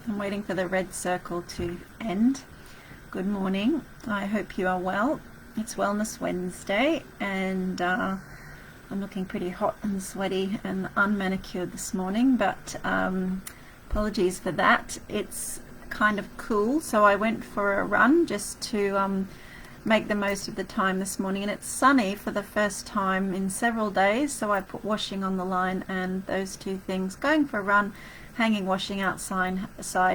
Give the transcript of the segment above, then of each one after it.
I'm waiting for the red circle to end. Good morning. I hope you are well. It's Wellness Wednesday, and I'm looking pretty hot and sweaty and unmanicured this morning, but apologies for that. It's kind of cool, so I went for a run just to make the most of the time this morning, and it's sunny for the first time in several days, so I put washing on the line, and those two things, going for a run, hanging washing outside,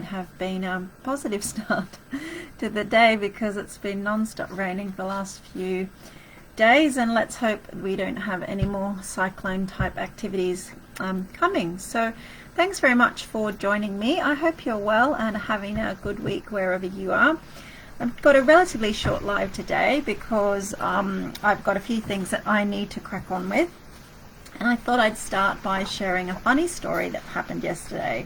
have been a positive start to the day, because it's been non-stop raining for the last few days, and let's hope we don't have any more cyclone type activities coming. So thanks very much for joining me. I hope you're well and having a good week wherever you are. I've got a relatively short live today because I've got a few things that I need to crack on with. And I thought I'd start by sharing a funny story that happened yesterday.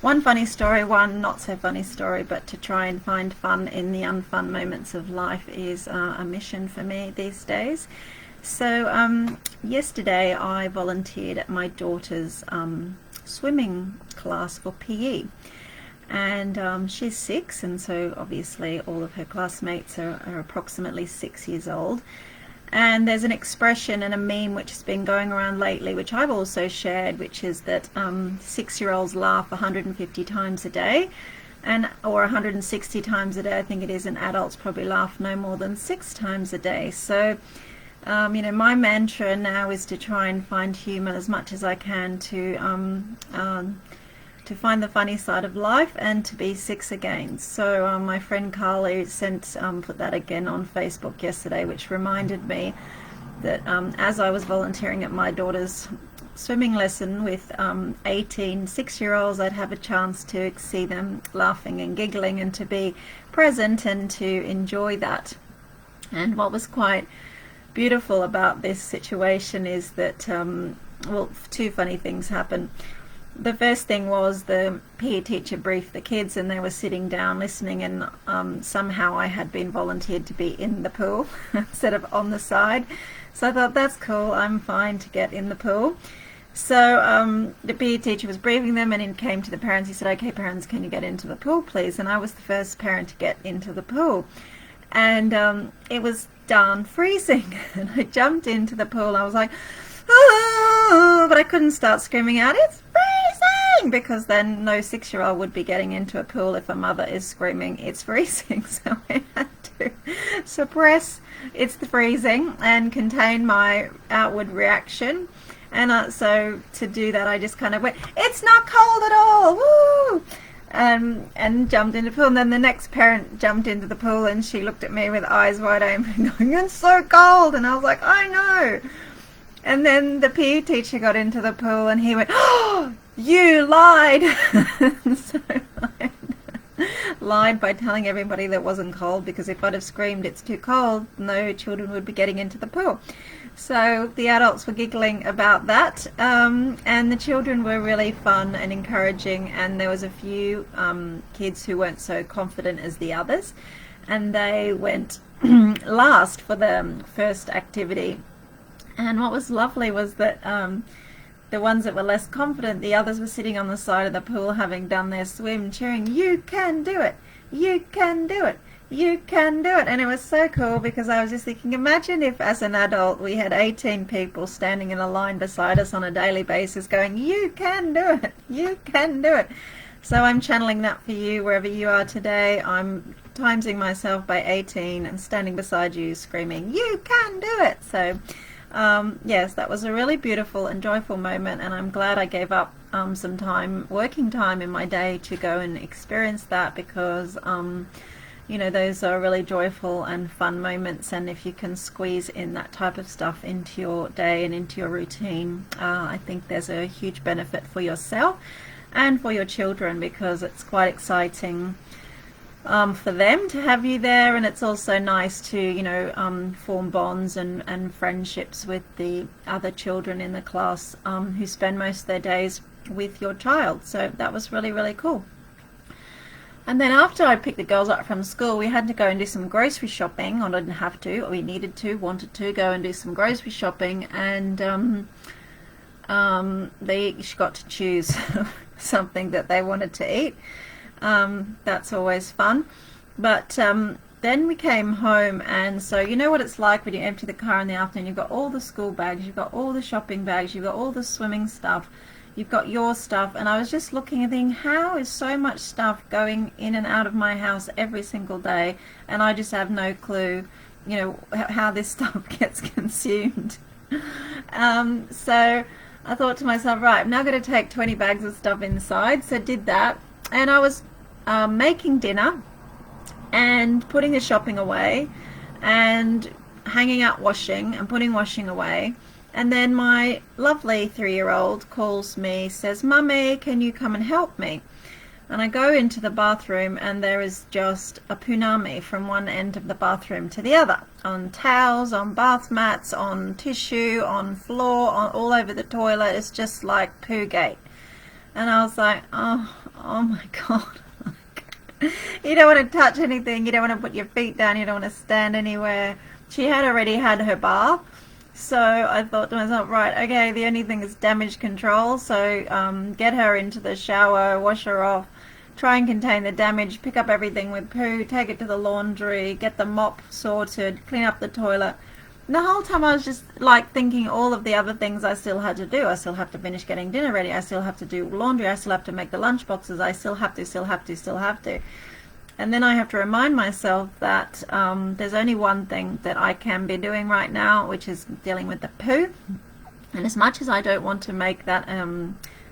One funny story, one not so funny story, but to try and find fun in the unfun moments of life is a mission for me these days. So yesterday I volunteered at my daughter's swimming class for PE. And she's 6, and so obviously all of her classmates are approximately 6 years old. And there's an expression and a meme which has been going around lately, which I've also shared, which is that 6-year-olds laugh 150 times a day, or 160 times a day, I think it is, and adults probably laugh no more than 6 times a day. So, my mantra now is to try and find humor as much as I can to find the funny side of life and to be 6 again. So my friend Carly put that again on Facebook yesterday, which reminded me that as I was volunteering at my daughter's swimming lesson with 18 6-year-olds, I'd have a chance to see them laughing and giggling and to be present and to enjoy that. And what was quite beautiful about this situation is that, two funny things happened. The first thing was the PE teacher briefed the kids, and they were sitting down listening, and somehow I had been volunteered to be in the pool instead of on the side. So I thought, that's cool, I'm fine to get in the pool. So the PE teacher was briefing them, and it came to the parents. He said, okay, parents, can you get into the pool, please? And I was the first parent to get into the pool. And it was darn freezing. And I jumped into the pool. I was like, oh, but I couldn't start screaming out, it's freezing, because then no 6-year-old would be getting into a pool if a mother is screaming it's freezing. So I had to suppress it's the freezing and contain my outward reaction. And so to do that, I just kind of went, it's not cold at all, woo! And jumped into the pool. And then the next parent jumped into the pool, and she looked at me with eyes wide open going, it's so cold. And I was like, I know. And then the PE teacher got into the pool, and he went, oh, you lied. So I lied by telling everybody that it wasn't cold, because if I'd have screamed it's too cold, no children would be getting into the pool. So the adults were giggling about that, and the children were really fun and encouraging, and there was a few kids who weren't so confident as the others, and they went last for the first activity. And what was lovely was that the ones that were less confident, the others were sitting on the side of the pool having done their swim, cheering, you can do it, you can do it, you can do it. And it was so cool, because I was just thinking, imagine if as an adult we had 18 people standing in a line beside us on a daily basis going, you can do it, you can do it. So I'm channeling that for you wherever you are today. I'm timesing myself by 18 and standing beside you screaming, you can do it. So yes, that was a really beautiful and joyful moment, and I'm glad I gave up some time, working time in my day, to go and experience that, because those are really joyful and fun moments, and if you can squeeze in that type of stuff into your day and into your routine, I think there's a huge benefit for yourself and for your children, because it's quite exciting for them to have you there, and it's also nice to form bonds and friendships with the other children in the class who spend most of their days with your child. So that was really, really cool. And then after I picked the girls up from school, we had to go and do some grocery shopping. I didn't have to, we needed to, wanted to go and do some grocery shopping, and they each got to choose something that they wanted to eat. That's always fun. But then we came home, and so you know what it's like when you empty the car in the afternoon. You've got all the school bags, you've got all the shopping bags, you've got all the swimming stuff, you've got your stuff, and I was just looking and thinking, how is so much stuff going in and out of my house every single day, and I just have no clue, you know, how this stuff gets consumed. So I thought to myself, right, I'm now going to take 20 bags of stuff inside. So did that, and I was making dinner and putting the shopping away and hanging out washing and putting washing away. And then my lovely 3-year-old calls me, says, "Mummy, can you come and help me?" And I go into the bathroom, and there is just a punami from one end of the bathroom to the other, on towels, on bath mats, on tissue, on floor, on all over the toilet. It's just like Pooh gate. And I was like, oh my God. You don't want to touch anything, you don't want to put your feet down, you don't want to stand anywhere. She had already had her bath, so I thought to myself, right, okay, the only thing is damage control, so get her into the shower, wash her off, try and contain the damage, pick up everything with Pooh, take it to the laundry, get the mop sorted, clean up the toilet. And the whole time I was just like thinking all of the other things I still had to do. I still have to finish getting dinner ready. I still have to do laundry. I still have to make the lunch boxes. I still have to. And then I have to remind myself that there's only one thing that I can be doing right now, which is dealing with the Pooh. And as much as I don't want to make that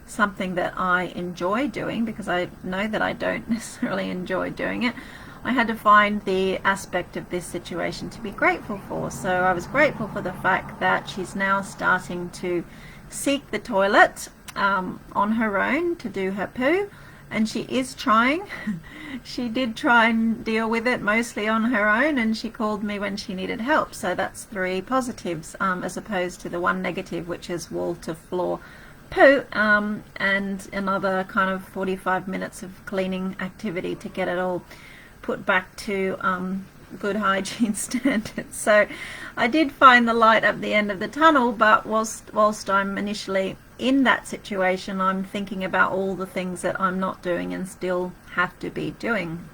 something that I enjoy doing, because I know that I don't necessarily enjoy doing it, I had to find the aspect of this situation to be grateful for. So I was grateful for the fact that she's now starting to seek the toilet on her own to do her Pooh, and she is trying. She did try and deal with it mostly on her own, and she called me when she needed help. So that's 3 positives as opposed to the 1 negative, which is wall to floor Pooh, and another kind of 45 minutes of cleaning activity to get it all put back to good hygiene standards. So I did find the light at the end of the tunnel, but whilst I'm initially in that situation, I'm thinking about all the things that I'm not doing and still have to be doing.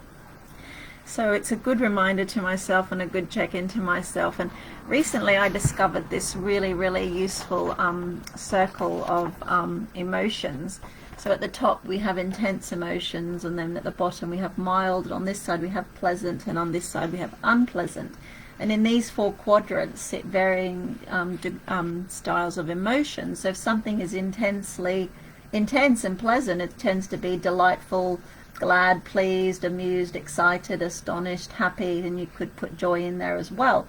So it's a good reminder to myself and a good check-in to myself. And recently I discovered this really, really useful circle of emotions. So at the top we have intense emotions, and then at the bottom we have mild, and on this side we have pleasant, and on this side we have unpleasant. And in these 4 quadrants sit varying styles of emotion. So if something is intense and pleasant, it tends to be delightful, glad, pleased, amused, excited, astonished, happy, and you could put joy in there as well.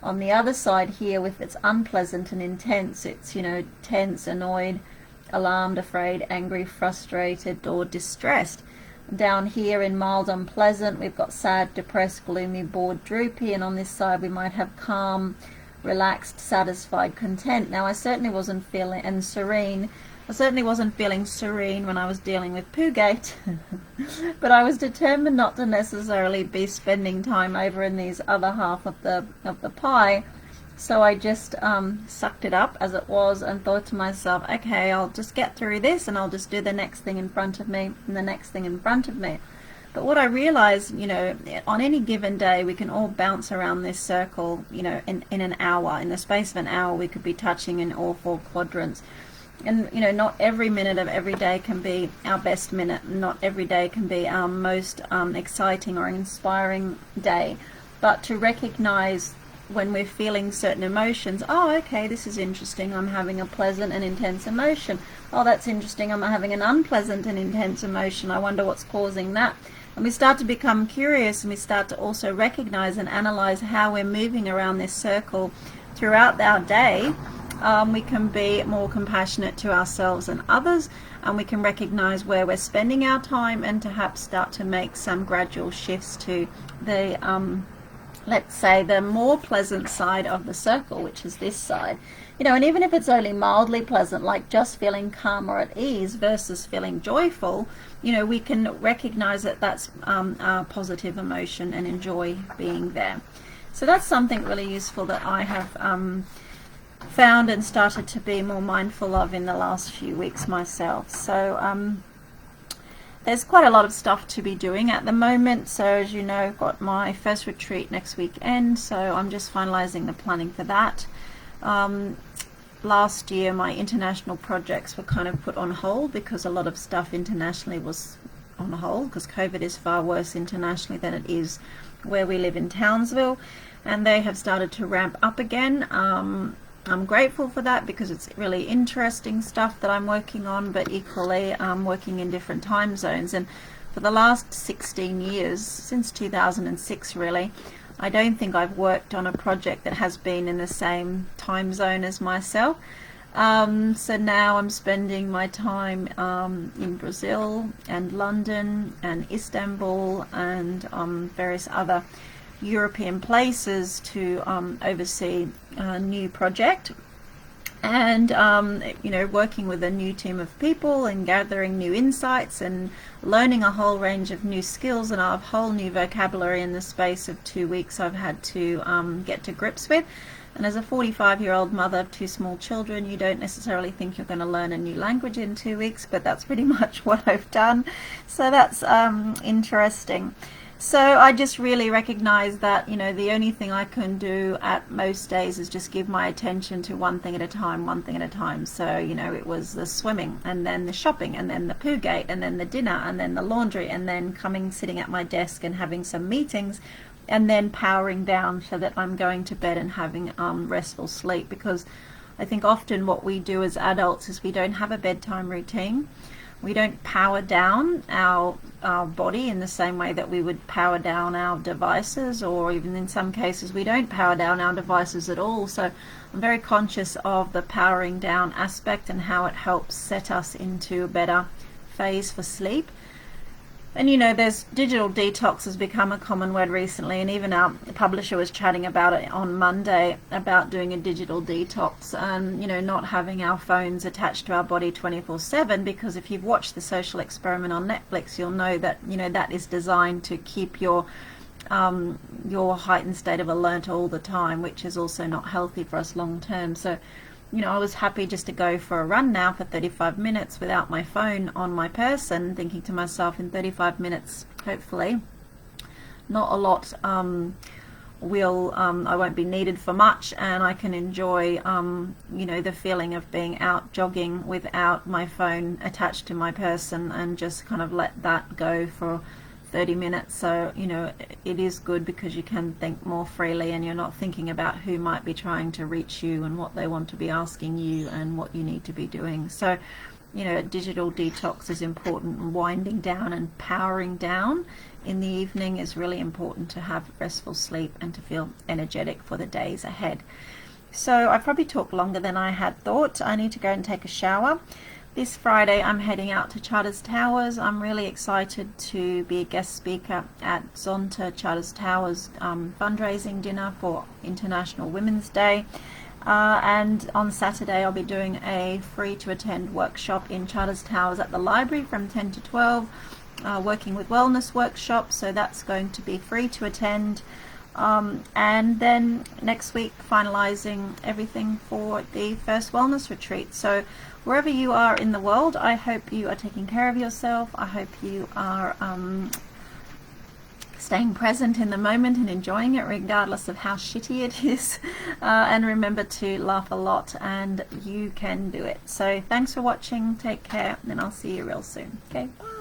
On the other side here, if it's unpleasant and intense, it's, you know, tense, annoyed, alarmed, afraid, angry, frustrated, or distressed. Down here in mild, unpleasant, we've got sad, depressed, gloomy, bored, droopy, and on this side we might have calm, relaxed, satisfied, content. Now I certainly wasn't feeling, and serene, I certainly wasn't feeling serene when I was dealing with Poohgate, but I was determined not to necessarily be spending time over in these other half of the pie. So I just sucked it up as it was and thought to myself, okay, I'll just get through this and I'll just do the next thing in front of me and the next thing in front of me. But what I realized, you know, on any given day we can all bounce around this circle, you know, in an hour. In the space of an hour we could be touching in all 4 quadrants. And, you know, not every minute of every day can be our best minute. Not every day can be our most exciting or inspiring day. But to recognize when we're feeling certain emotions, oh, okay, this is interesting, I'm having a pleasant and intense emotion. Oh, that's interesting, I'm having an unpleasant and intense emotion. I wonder what's causing that. And we start to become curious, and we start to also recognize and analyze how we're moving around this circle throughout our day. We can be more compassionate to ourselves and others, and we can recognize where we're spending our time, and perhaps start to make some gradual shifts to the let's say the more pleasant side of the circle, which is this side. You know, and even if it's only mildly pleasant, like just feeling calm or at ease versus feeling joyful, you know, we can recognize that that's a positive emotion and enjoy being there. So that's something really useful that I have found and started to be more mindful of in the last few weeks myself. So there's quite a lot of stuff to be doing at the moment. So as you know, I've got my first retreat next weekend, so I'm just finalizing the planning for that. Last year my international projects were kind of put on hold because a lot of stuff internationally was on hold, because COVID is far worse internationally than it is where we live in Townsville, and they have started to ramp up again. I'm grateful for that because it's really interesting stuff that I'm working on, but equally I'm working in different time zones. And for the last 16 years, since 2006 really, I don't think I've worked on a project that has been in the same time zone as myself. So now I'm spending my time in Brazil and London and Istanbul and various other European places to oversee a new project, and working with a new team of people and gathering new insights and learning a whole range of new skills and a whole new vocabulary in the space of 2 weeks I've had to get to grips with. And as a 45-year-old mother of 2 small children, you don't necessarily think you're going to learn a new language in 2 weeks, but that's pretty much what I've done. So that's interesting. So I just really recognize that, the only thing I can do at most days is just give my attention to one thing at a time. So, it was the swimming, and then the shopping, and then the Pooh gate, and then the dinner, and then the laundry, and then sitting at my desk and having some meetings, and then powering down so that I'm going to bed and having restful sleep. Because I think often what we do as adults is we don't have a bedtime routine. We don't power down our body in the same way that we would power down our devices, or even in some cases we don't power down our devices at all. So I'm very conscious of the powering down aspect and how it helps set us into a better phase for sleep. And there's digital detox has become a common word recently, and even our publisher was chatting about it on Monday, about doing a digital detox and not having our phones attached to our body 24/7, because if you've watched The Social Experiment on Netflix, you'll know that that is designed to keep your heightened state of alert all the time, which is also not healthy for us long term. So I was happy just to go for a run now for 35 minutes without my phone on my person, thinking to myself, in 35 minutes, hopefully, not a lot I won't be needed for much, and I can enjoy, the feeling of being out jogging without my phone attached to my person, and just kind of let that go for 30 minutes. So it is good because you can think more freely, and you're not thinking about who might be trying to reach you and what they want to be asking you and what you need to be doing. So digital detox is important, and winding down and powering down in the evening is really important to have restful sleep and to feel energetic for the days ahead. So I probably talked longer than I had thought. I need to go and take a shower. This Friday I'm heading out to Charters Towers. I'm really excited to be a guest speaker at Zonta Charters Towers fundraising dinner for International Women's Day. And on Saturday I'll be doing a free to attend workshop in Charters Towers at the library from 10 to 12, working with wellness workshops. So that's going to be free to attend. And then next week finalizing everything for the first wellness retreat. So wherever you are in the world, I hope you are taking care of yourself. I hope you are staying present in the moment and enjoying it regardless of how shitty it is. And remember to laugh a lot, and you can do it. So thanks for watching. Take care, and I'll see you real soon. Okay, bye.